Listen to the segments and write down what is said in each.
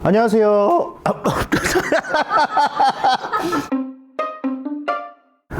안녕하세요.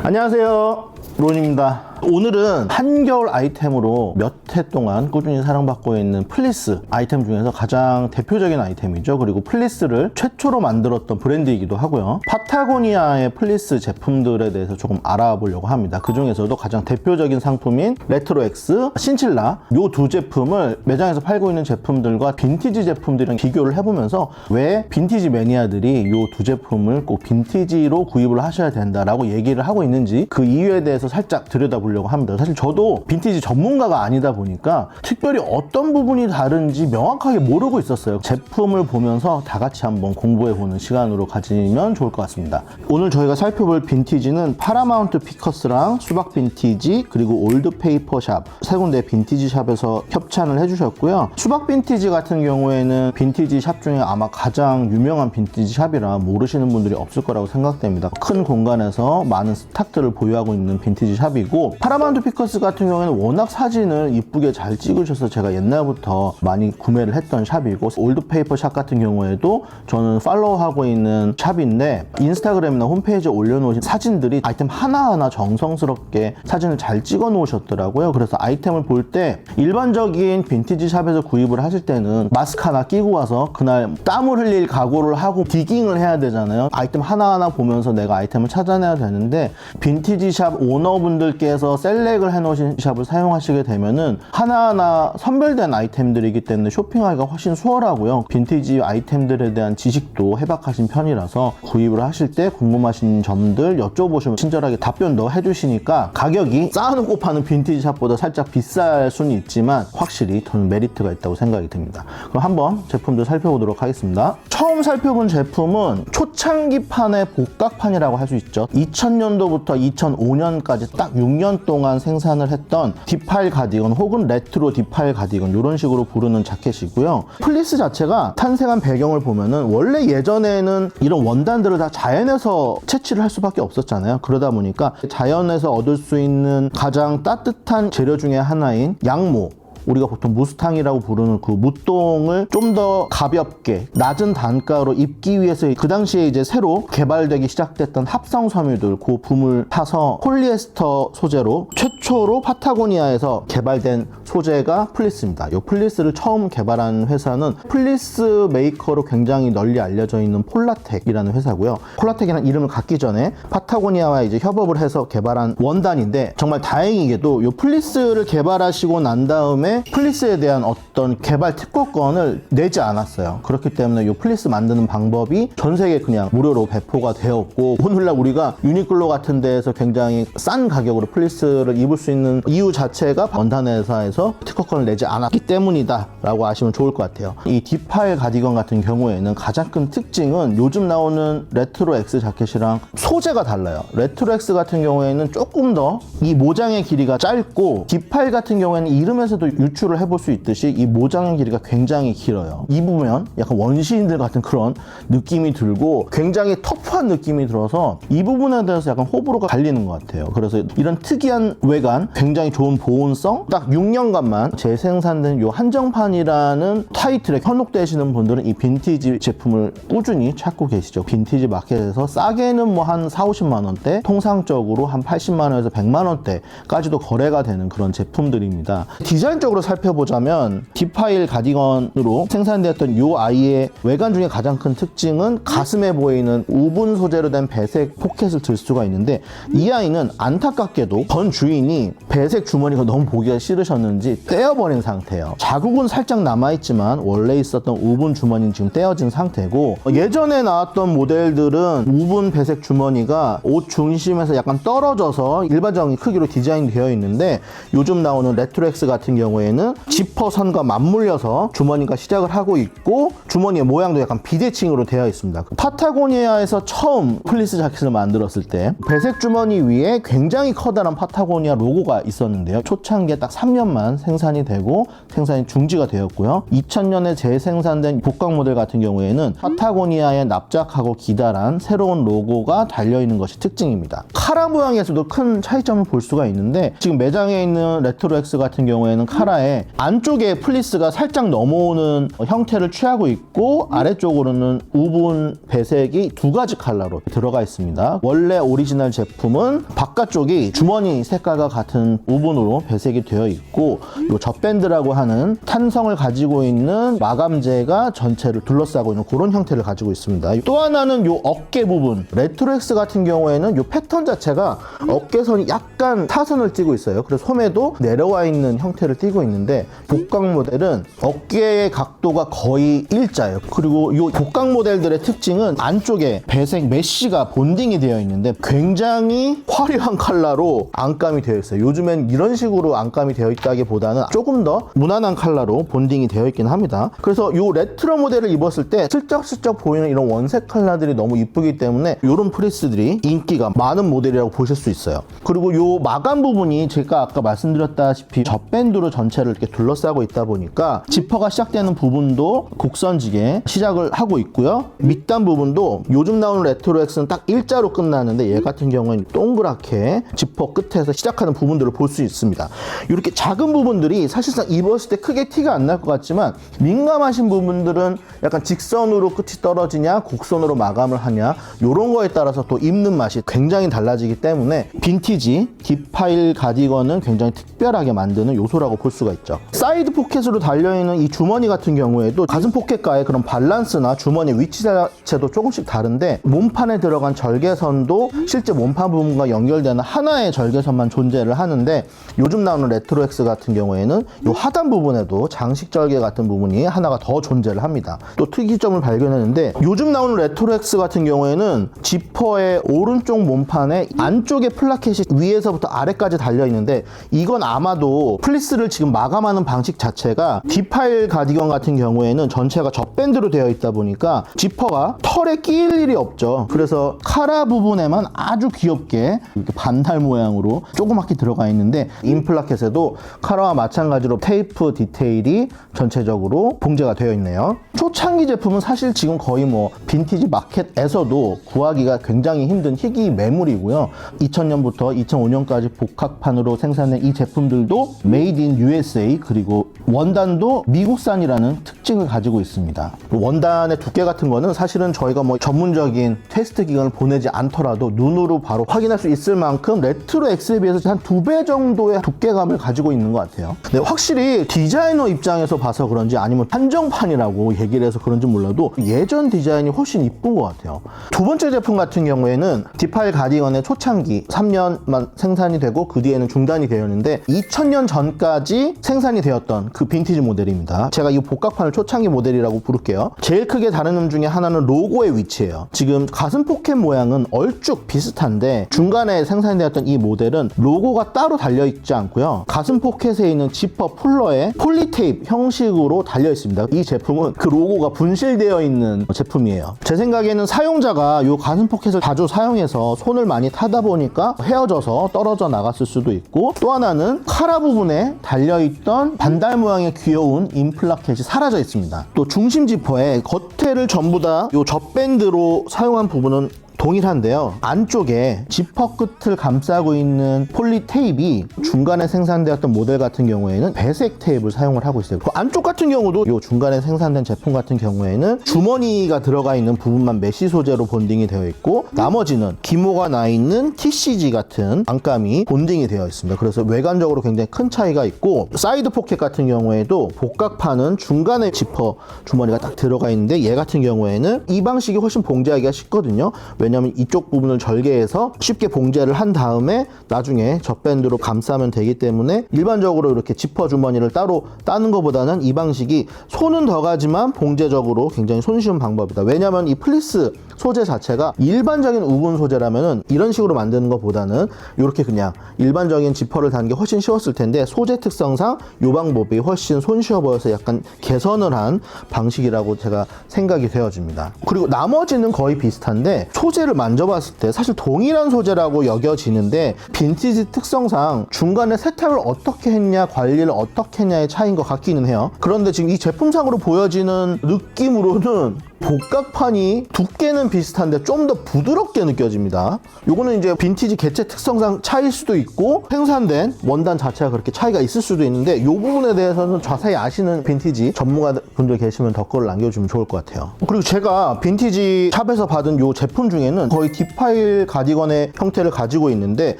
안녕하세요. 론입니다. 오늘은 한겨울 아이템으로 몇 해 동안 꾸준히 사랑받고 있는 플리스 아이템 중에서 가장 대표적인 아이템이죠. 그리고 플리스를 최초로 만들었던 브랜드이기도 하고요. 파타고니아의 플리스 제품들에 대해서 조금 알아보려고 합니다. 그 중에서도 가장 대표적인 상품인 레트로엑스, 신칠라 이 두 제품을 매장에서 팔고 있는 제품들과 빈티지 제품들이랑 비교를 해보면서 왜 빈티지 매니아들이 이 두 제품을 꼭 빈티지로 구입을 하셔야 된다라고 얘기를 하고 있는지 그 이유에 대해서 살짝 들여다보려고 합니다. 사실 저도 빈티지 전문가가 아니다 보니까 특별히 어떤 부분이 다른지 명확하게 모르고 있었어요. 제품을 보면서 다 같이 한번 공부해보는 시간으로 가지면 좋을 것 같습니다. 오늘 저희가 살펴볼 빈티지는 파라마운트 피커스랑 수박 빈티지 그리고 올드 페이퍼 샵 세 군데 빈티지 샵에서 협찬을 해주셨고요. 수박 빈티지 같은 경우에는 빈티지 샵 중에 아마 가장 유명한 빈티지 샵이라 모르시는 분들이 없을 거라고 생각됩니다. 큰 공간에서 많은 스탁들을 보유하고 있는 빈티지 샵이고, 파라마운트 피커스 같은 경우에는 워낙 사진을 이쁘게 잘 찍으셔서 제가 옛날부터 많이 구매를 했던 샵이고, 올드 페이퍼 샵 같은 경우에도 저는 팔로우하고 있는 샵인데 인스타그램이나 홈페이지에 올려놓으신 사진들이 아이템 하나하나 정성스럽게 사진을 잘 찍어 놓으셨더라고요. 그래서 아이템을 볼 때 일반적인 빈티지 샵에서 구입을 하실 때는 마스크 하나 끼고 와서 그날 땀을 흘릴 각오를 하고 디깅을 해야 되잖아요. 아이템 하나하나 보면서 내가 아이템을 찾아내야 되는데, 빈티지 샵 오너분들께서 셀렉을 해놓으신 샵을 사용하시게 되면은 하나하나 선별된 아이템들이기 때문에 쇼핑하기가 훨씬 수월하고요. 빈티지 아이템들에 대한 지식도 해박하신 편이라서 구입을 하실 때 궁금하신 점들 여쭤보시면 친절하게 답변도 해주시니까 가격이 쌓아놓고 파는 빈티지 샵보다 살짝 비쌀 수는 있지만 확실히 더 메리트가 있다고 생각이 듭니다. 그럼 한번 제품들 살펴보도록 하겠습니다. 처음 살펴본 제품은 초창기판의 복각판이라고 할 수 있죠. 2000년도부터 2005년까지 딱 6년 동안 생산을 했던 디파일 가디건 혹은 레트로 디파일 가디건 이런 식으로 부르는 자켓이고요. 플리스 자체가 탄생한 배경을 보면은 원래 예전에는 이런 원단들을 다 자연에서 채취를 할 수밖에 없었잖아요. 그러다 보니까 자연에서 얻을 수 있는 가장 따뜻한 재료 중에 하나인 양모, 우리가 보통 무스탕이라고 부르는 그 무똥을 좀 더 가볍게 낮은 단가로 입기 위해서 그 당시에 이제 새로 개발되기 시작됐던 합성 섬유들 그 붐을 타서 폴리에스터 소재로 최초로 파타고니아에서 개발된 소재가 플리스입니다. 이 플리스를 처음 개발한 회사는 플리스 메이커로 굉장히 널리 알려져 있는 폴라텍이라는 회사고요. 폴라텍이라는 이름을 갖기 전에 파타고니아와 이제 협업을 해서 개발한 원단인데, 정말 다행히게도 이 플리스를 개발하시고 난 다음에 플리스에 대한 어떤 개발 특허권을 내지 않았어요. 그렇기 때문에 이 플리스 만드는 방법이 전 세계에 그냥 무료로 배포가 되었고, 오늘날 우리가 유니클로 같은 데에서 굉장히 싼 가격으로 플리스를 입을 수 있는 이유 자체가 원단 회사에서 특허권을 내지 않았기 때문이다 라고 아시면 좋을 것 같아요. 이 디파일 가디건 같은 경우에는 가장 큰 특징은 요즘 나오는 레트로 X 자켓이랑 소재가 달라요. 레트로 X 같은 경우에는 조금 더 이 모장의 길이가 짧고, 디파일 같은 경우에는 이름에서도 유추를 해볼 수 있듯이 이 모장의 길이가 굉장히 길어요. 입으면 약간 원시인들 같은 그런 느낌이 들고 굉장히 터프한 느낌이 들어서 이 부분에 대해서 약간 호불호가 갈리는 것 같아요. 그래서 이런 특이한 외관, 굉장히 좋은 보온성, 딱 6년간만 재생산된 이 한정판이라는 타이틀에 현혹되시는 분들은 이 빈티지 제품을 꾸준히 찾고 계시죠. 빈티지 마켓에서 싸게는 뭐 한 40~50만 원대, 통상적으로 한 80만 원에서 100만 원대까지도 거래가 되는 그런 제품들입니다. 디자인적으로 살펴보자면 디파일 가디건으로 생산되었던 이 아이의 외관 중에 가장 큰 특징은 가슴에 보이는 우분 소재로 된 배색 포켓을 들 수가 있는데, 이 아이는 안타깝게도 전 주인이 배색 주머니가 너무 보기가 싫으셨는지 떼어버린 상태예요. 자국은 살짝 남아있지만 원래 있었던 우분 주머니는 지금 떼어진 상태고, 예전에 나왔던 모델들은 우분 배색 주머니가 옷 중심에서 약간 떨어져서 일반적인 크기로 디자인되어 있는데, 요즘 나오는 레트로엑스 같은 경우에는 지퍼 선과 맞물려서 주머니가 시작을 하고 있고, 주머니의 모양도 약간 비대칭으로 되어 있습니다. 파타고니아에서 처음 플리스 자켓을 만들었을 때 배색 주머니 위에 굉장히 커다란 파타고니아 로고가 있었는데요. 초창기에 딱 3년만 생산이 되고 생산이 중지가 되었고요. 2000년에 재생산된 복각 모델 같은 경우에는 파타고니아에 납작하고 기다란 새로운 로고가 달려있는 것이 특징입니다. 카라 모양에서도 큰 차이점을 볼 수가 있는데, 지금 매장에 있는 레트로엑스 같은 경우에는 카라 카라에 안쪽에 플리스가 살짝 넘어오는 형태를 취하고 있고 아래쪽으로는 우분 배색이 두 가지 컬러로 들어가 있습니다. 원래 오리지널 제품은 바깥쪽이 주머니 색깔과 같은 우분으로 배색이 되어 있고 이 젖밴드라고 하는 탄성을 가지고 있는 마감재가 전체를 둘러싸고 있는 그런 형태를 가지고 있습니다. 또 하나는 이 어깨 부분, 레트로엑스 같은 경우에는 이 패턴 자체가 어깨선이 약간 타선을 띠고 있어요. 그래서 소매도 내려와 있는 형태를 띠고 있는데 복강 모델은 어깨의 각도가 거의 일자예요. 그리고 이 복강 모델들의 특징은 안쪽에 배색 메쉬가 본딩이 되어 있는데 굉장히 화려한 컬러로 안감이 되어 있어요. 요즘엔 이런 식으로 안감이 되어 있다기보다는 조금 더 무난한 컬러로 본딩이 되어 있긴 합니다. 그래서 이 레트로 모델을 입었을 때 슬쩍슬쩍 보이는 이런 원색 컬러들이 너무 이쁘기 때문에 이런 프리스들이 인기가 많은 모델이라고 보실 수 있어요. 그리고 이 마감 부분이 제가 아까 말씀드렸다시피 젖밴드로 전체를 이렇게 둘러싸고 있다 보니까 지퍼가 시작되는 부분도 곡선지게 시작을 하고 있고요. 밑단 부분도 요즘 나오는 레트로엑스는 딱 일자로 끝나는데 얘 같은 경우는 동그랗게 지퍼 끝에서 시작하는 부분들을 볼 수 있습니다. 이렇게 작은 부분들이 사실상 입었을 때 크게 티가 안 날 것 같지만 민감하신 부분들은 약간 직선으로 끝이 떨어지냐 곡선으로 마감을 하냐 이런 거에 따라서 또 입는 맛이 굉장히 달라지기 때문에 빈티지 딥파일 가디건은 굉장히 특별하게 만드는 요소라고 볼 수가 있죠. 사이드 포켓으로 달려있는 이 주머니 같은 경우에도 가슴 포켓과의 그런 밸런스나 주머니 위치 자체도 조금씩 다른데 몸판에 들어간 절개선도 실제 몸판 부분과 연결되는 하나의 절개선만 존재를 하는데 요즘 나오는 레트로엑스 같은 경우에는 이 하단 부분에도 장식 절개 같은 부분이 하나가 더 존재를 합니다. 또 특이점을 발견했는데 요즘 나오는 레트로엑스 같은 경우에는 지퍼의 오른쪽 몸판에 안쪽에 플라켓이 위에서부터 아래까지 달려있는데 이건 아마도 플리스를 지금 마감하는 방식 자체가 D파일 가디건 같은 경우에는 전체가 젖밴드로 되어 있다 보니까 지퍼가 털에 끼일 일이 없죠. 그래서 카라 부분에만 아주 귀엽게 이렇게 반달 모양으로 조그맣게 들어가 있는데 인플라켓에도 카라와 마찬가지로 테이프 디테일이 전체적으로 봉제가 되어 있네요. 초창기 제품은 사실 지금 거의 뭐 빈티지 마켓에서도 구하기가 굉장히 힘든 희귀 매물이고요. 2000년부터 2005년까지 복합판으로 생산된 이 제품들도 메이드 인 USA 그리고 원단도 미국산이라는 특징을 가지고 있습니다. 원단의 두께 같은 거는 사실은 저희가 뭐 전문적인 테스트 기관을 보내지 않더라도 눈으로 바로 확인할 수 있을 만큼 레트로 X에 비해서 한 2배 정도의 두께감을 가지고 있는 것 같아요. 근데 확실히 디자이너 입장에서 봐서 그런지 아니면 한정판이라고 얘기를 해서 그런지 몰라도 예전 디자인이 훨씬 이쁜 것 같아요. 두 번째 제품 같은 경우에는 D파일 가디건의 초창기 3년만 생산이 되고 그 뒤에는 중단이 되었는데 2000년 전까지 생산이 되었던 그 빈티지 모델입니다. 제가 이 복각판을 초창기 모델이라고 부를게요. 제일 크게 다른 점 중에 하나는 로고의 위치예요. 지금 가슴 포켓 모양은 얼쭉 비슷한데 중간에 생산되었던 이 모델은 로고가 따로 달려있지 않고요. 가슴 포켓에 있는 지퍼 풀러에 폴리테이프 형식으로 달려있습니다. 이 제품은 그 로고가 분실되어 있는 제품이에요. 제 생각에는 사용자가 이 가슴 포켓을 자주 사용해서 손을 많이 타다 보니까 헤어져서 떨어져 나갔을 수도 있고 또 하나는 카라 부분에 달려있던 반달 모양의 귀여운 인플라켓이 사라져 있습니다. 또 중심 지퍼에 겉에를 전부 다 이 젖밴드로 사용한 부분은 동일한데요. 안쪽에 지퍼 끝을 감싸고 있는 폴리 테이프이 중간에 생산되었던 모델 같은 경우에는 배색 테이프를 사용을 하고 있어요. 그 안쪽 같은 경우도 이 중간에 생산된 제품 같은 경우에는 주머니가 들어가 있는 부분만 메쉬 소재로 본딩이 되어 있고 나머지는 기모가 나 있는 TCG 같은 안감이 본딩이 되어 있습니다. 그래서 외관적으로 굉장히 큰 차이가 있고 사이드 포켓 같은 경우에도 복각판은 중간에 지퍼 주머니가 딱 들어가 있는데 얘 같은 경우에는 이 방식이 훨씬 봉제하기가 쉽거든요. 왜냐면 이쪽 부분을 절개해서 쉽게 봉제를 한 다음에 나중에 젖밴드로 감싸면 되기 때문에 일반적으로 이렇게 지퍼 주머니를 따로 따는 것보다는 이 방식이 손은 더 가지만 봉제적으로 굉장히 손쉬운 방법이다. 왜냐면 이 플리스 소재 자체가 일반적인 우분 소재라면은 이런 식으로 만드는 것보다는 이렇게 그냥 일반적인 지퍼를 다는 게 훨씬 쉬웠을 텐데 소재 특성상 이 방법이 훨씬 손쉬워 보여서 약간 개선을 한 방식이라고 제가 생각이 되어집니다. 그리고 나머지는 거의 비슷한데 소재를 만져봤을 때 사실 동일한 소재라고 여겨지는데 빈티지 특성상 중간에 세탁을 어떻게 했냐 관리를 어떻게 했냐의 차이인 것 같기는 해요. 그런데 지금 이 제품상으로 보여지는 느낌으로는 복각판이 두께는 비슷한데 좀 더 부드럽게 느껴집니다. 요거는 이제 빈티지 개체 특성상 차일 수도 있고 생산된 원단 자체가 그렇게 차이가 있을 수도 있는데 요 부분에 대해서는 자세히 아시는 빈티지 전문가분들 계시면 댓글을 남겨주면 좋을 것 같아요. 그리고 제가 빈티지 샵에서 받은 요 제품 중에는 거의 딥파일 가디건의 형태를 가지고 있는데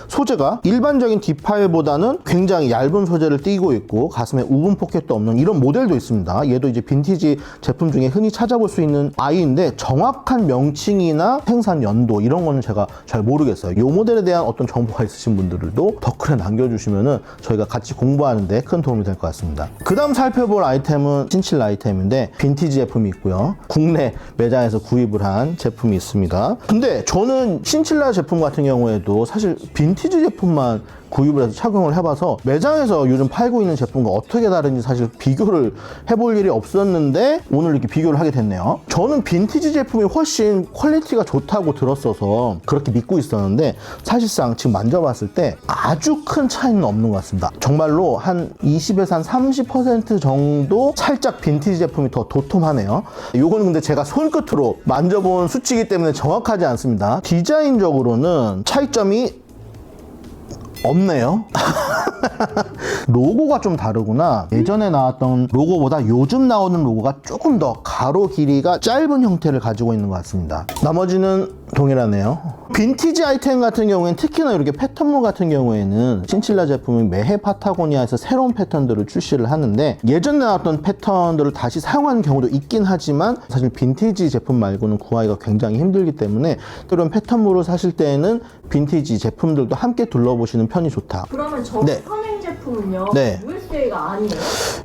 소재가 일반적인 딥파일보다는 굉장히 얇은 소재를 띠고 있고 가슴에 우분 포켓도 없는 이런 모델도 있습니다. 얘도 이제 빈티지 제품 중에 흔히 찾아볼 수 있는 아이인데 정확한 명칭이나 생산 연도 이런 거는 제가 잘 모르겠어요. 이 모델에 대한 어떤 정보가 있으신 분들도 댓글에 남겨주시면은 저희가 같이 공부하는데 큰 도움이 될 것 같습니다. 그 다음 살펴볼 아이템은 신칠라 아이템인데 빈티지 제품이 있고요. 국내 매장에서 구입을 한 제품이 있습니다. 근데 저는 신칠라 제품 같은 경우에도 사실 빈티지 제품만 구입을 해서 착용을 해봐서 매장에서 요즘 팔고 있는 제품과 어떻게 다른지 사실 비교를 해볼 일이 없었는데 오늘 이렇게 비교를 하게 됐네요. 저는 빈티지 제품이 훨씬 퀄리티가 좋다고 들었어서 그렇게 믿고 있었는데 사실상 지금 만져봤을 때 아주 큰 차이는 없는 것 같습니다. 정말로 한 20에서 한 30% 정도 살짝 빈티지 제품이 더 도톰하네요. 요거는 근데 제가 손끝으로 만져본 수치이기 때문에 정확하지 않습니다. 디자인적으로는 차이점이 없네요. 로고가 좀 다르구나. 예전에 나왔던 로고보다 요즘 나오는 로고가 조금 더 가로 길이가 짧은 형태를 가지고 있는 것 같습니다. 나머지는 동일하네요. 빈티지 아이템 같은 경우에는 특히나 이렇게 패턴물 같은 경우에는 신칠라 제품이 매해 파타고니아에서 새로운 패턴들을 출시를 하는데 예전에 나왔던 패턴들을 다시 사용하는 경우도 있긴 하지만 사실 빈티지 제품 말고는 구하기가 굉장히 힘들기 때문에 이런 패턴물을 사실 때에는 빈티지 제품들도 함께 둘러보시는 편이 좋다. 그러면 저 네. 선행 제품은요? 네. USA가 아니에요?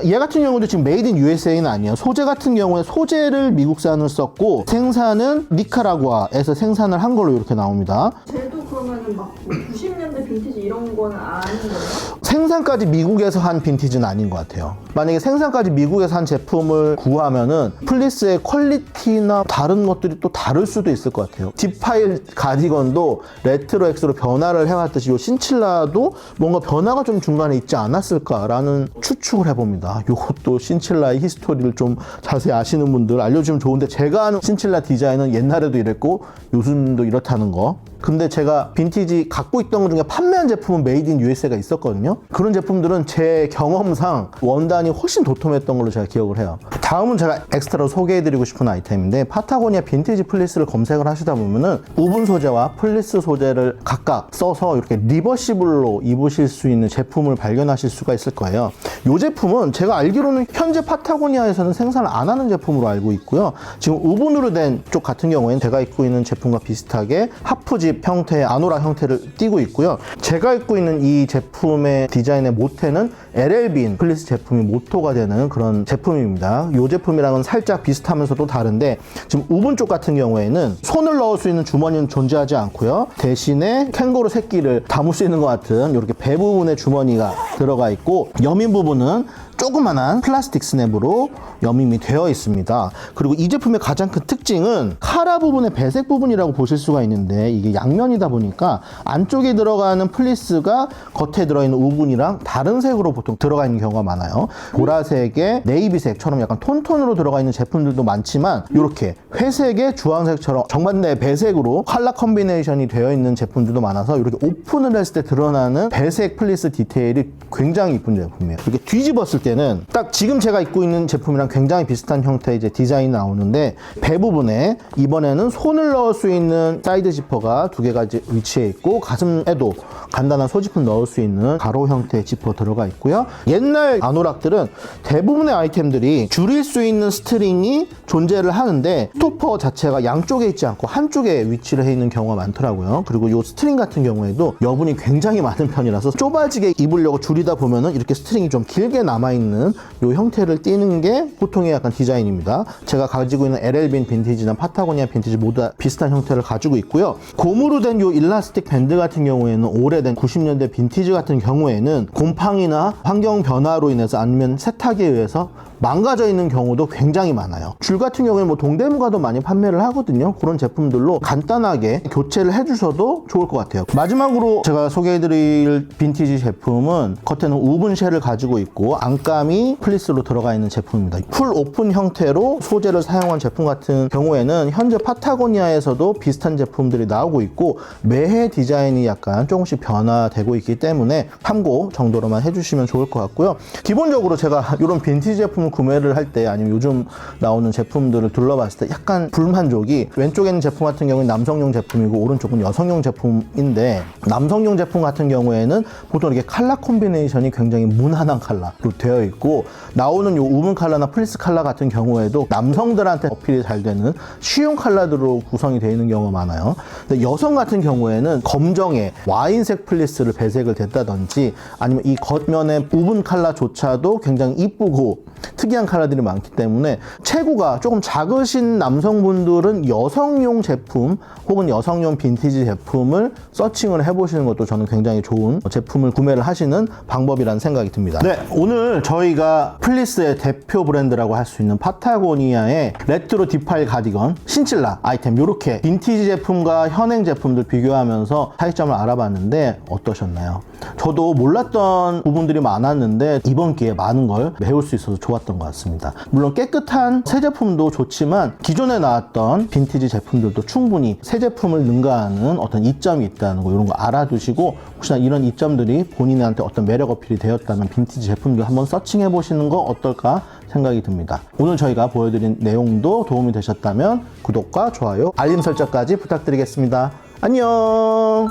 얘 같은 경우도 지금 메이드 인 USA는 아니에요. 소재 같은 경우에 소재를 미국산을 썼고 생산은 니카라구아에서 생산을 한 걸로 이렇게 나옵니다. 쟤도 그러면은 막 90년대 빈티지 이런 거는 아닌 거예요? 생산까지 미국에서 한 빈티지는 아닌 것 같아요. 만약에 생산까지 미국에서 한 제품을 구하면은 플리스의 퀄리티나 다른 것들이 또 다를 수도 있을 것 같아요. 딥파일 가디건도 레트로 X로 변화를 해왔듯이 요 신칠라도 뭔가 변화가 좀 중간에 있지 않았을까라는 추측을 해봅니다. 요것도 신칠라의 히스토리를 좀 자세히 아시는 분들 알려주면 좋은데 제가 아는 신칠라 디자인은 옛날에도 이랬고 요즘도 이렇다는 거. 근데 제가 빈티지 갖고 있던 것 중에 판매한 제품은 메이드 인 USA가 있었거든요. 그런 제품들은 제 경험상 원단이 훨씬 도톰했던 걸로 제가 기억을 해요. 다음은 제가 엑스트라로 소개해드리고 싶은 아이템인데 파타고니아 빈티지 플리스를 검색을 하시다 보면은 우분 소재와 플리스 소재를 각각 써서 이렇게 리버시블로 입으실 수 있는 제품을 발견하실 수가 있을 거예요. 이 제품은 제가 알기로는 현재 파타고니아에서는 생산을 안 하는 제품으로 알고 있고요. 지금 우분으로 된 쪽 같은 경우에는 제가 입고 있는 제품과 비슷하게 하프집 형태의 아노락 형태를 띠고 있고요. 제가 입고 있는 이 제품의 디자인의 모태는 LL빈 플리스 제품이 모토가 되는 그런 제품입니다. 이 제품이랑은 살짝 비슷하면서도 다른데 지금 우분 쪽 같은 경우에는 손을 넣을 수 있는 주머니는 존재하지 않고요. 대신에 캥거루 새끼를 담을 수 있는 것 같은 이렇게 배 부분에 주머니가 들어가 있고 여민 부분은 조그만한 플라스틱 스냅으로 여밈이 되어 있습니다. 그리고 이 제품의 가장 큰 특징은 카라 부분의 배색 부분이라고 보실 수가 있는데 이게 양면이다 보니까 안쪽에 들어가는 플리스가 겉에 들어있는 우분이랑 다른 색으로 보통 들어가 있는 경우가 많아요. 보라색에 네이비색처럼 약간 톤톤으로 들어가 있는 제품들도 많지만 이렇게 회색에 주황색처럼 정반대 배색으로 컬러 컨비네이션이 되어 있는 제품들도 많아서 이렇게 오픈을 했을 때 드러나는 배색 플리스 디테일이 굉장히 이쁜 제품이에요. 이렇게 뒤집었을 때는 딱 지금 제가 입고 있는 제품이랑 굉장히 비슷한 형태의 이제 디자인이 나오는데 배 부분에 이번에는 손을 넣을 수 있는 사이드 지퍼가 두 개가 이제 위치해 있고 가슴에도 간단한 소지품 넣을 수 있는 가로 형태의 지퍼 들어가 있고요. 옛날 아노락들은 대부분의 아이템들이 줄일 수 있는 스트링이 존재를 하는데 스토퍼 자체가 양쪽에 있지 않고 한쪽에 위치를 해 있는 경우가 많더라고요. 그리고 이 스트링 같은 경우에도 여분이 굉장히 많은 편이라서 좁아지게 입으려고 줄이다 보면은 이렇게 스트링이 좀 길게 남아있는 이 형태를 띠는 게 보통의 약간 디자인입니다. 제가 가지고 있는 LL빈 빈티지나 파타고니아 빈티지 모두 다 비슷한 형태를 가지고 있고요. 고무로 된 이 일라스틱 밴드 같은 경우에는 오래된 90년대 빈티지 같은 경우에는 곰팡이나 환경 변화로 인해서 아니면 세탁에 의해서 망가져 있는 경우도 굉장히 많아요. 줄 같은 경우에는 뭐 동대문가도 많이 판매를 하거든요. 그런 제품들로 간단하게 교체를 해주셔도 좋을 것 같아요. 마지막으로 제가 소개해드릴 빈티지 제품은 겉에는 우분 쉘을 가지고 있고 안감이 플리스로 들어가 있는 제품입니다. 풀 오픈 형태로 소재를 사용한 제품 같은 경우에는 현재 파타고니아에서도 비슷한 제품들이 나오고 있고 매해 디자인이 약간 조금씩 변화되고 있기 때문에 참고 정도로만 해주시면 좋을 것 같고요. 기본적으로 제가 이런 빈티지 제품을 구매를 할 때 아니면 요즘 나오는 제품들을 둘러봤을 때 약간 불만족이 왼쪽에 있는 제품 같은 경우는 남성용 제품이고 오른쪽은 여성용 제품인데 남성용 제품 같은 경우에는 보통 이렇게 컬러 콤비네이션이 굉장히 무난한 컬러로 되어 있고 나오는 요 우분 컬러나 플리스 컬러 같은 경우에도 남성들한테 어필이 잘 되는 쉬운 컬러들로 구성이 되어 있는 경우가 많아요. 근데 여성 같은 경우에는 검정에 와인색 플리스를 배색을 됐다든지 아니면 이 겉면의 우분 컬러조차도 굉장히 이쁘고 특이한 컬러들이 많기 때문에 체구가 조금 작으신 남성분들은 여성용 제품 혹은 여성용 빈티지 제품을 서칭을 해보시는 것도 저는 굉장히 좋은 제품을 구매를 하시는 방법이라는 생각이 듭니다. 네, 오늘 저희가 플리스의 대표 브랜드라고 할 수 있는 파타고니아의 레트로 디파일 가디건 신칠라 아이템 이렇게 빈티지 제품과 현행 제품들 비교하면서 차이점을 알아봤는데 어떠셨나요? 저도 몰랐던 부분들이 많았는데 이번 기회에 많은 걸 배울 수 있어서 좋았던 것 같습니다. 물론 깨끗한 새 제품도 좋지만 기존에 나왔던 빈티지 제품들도 충분히 새 제품을 능가하는 어떤 이점이 있다는 거 이런 거 알아두시고 혹시나 이런 이점들이 본인한테 어떤 매력 어필이 되었다면 빈티지 제품들 한번 서칭해 보시는 거 어떨까 생각이 듭니다. 오늘 저희가 보여드린 내용도 도움이 되셨다면 구독과 좋아요, 알림 설정까지 부탁드리겠습니다. 안녕.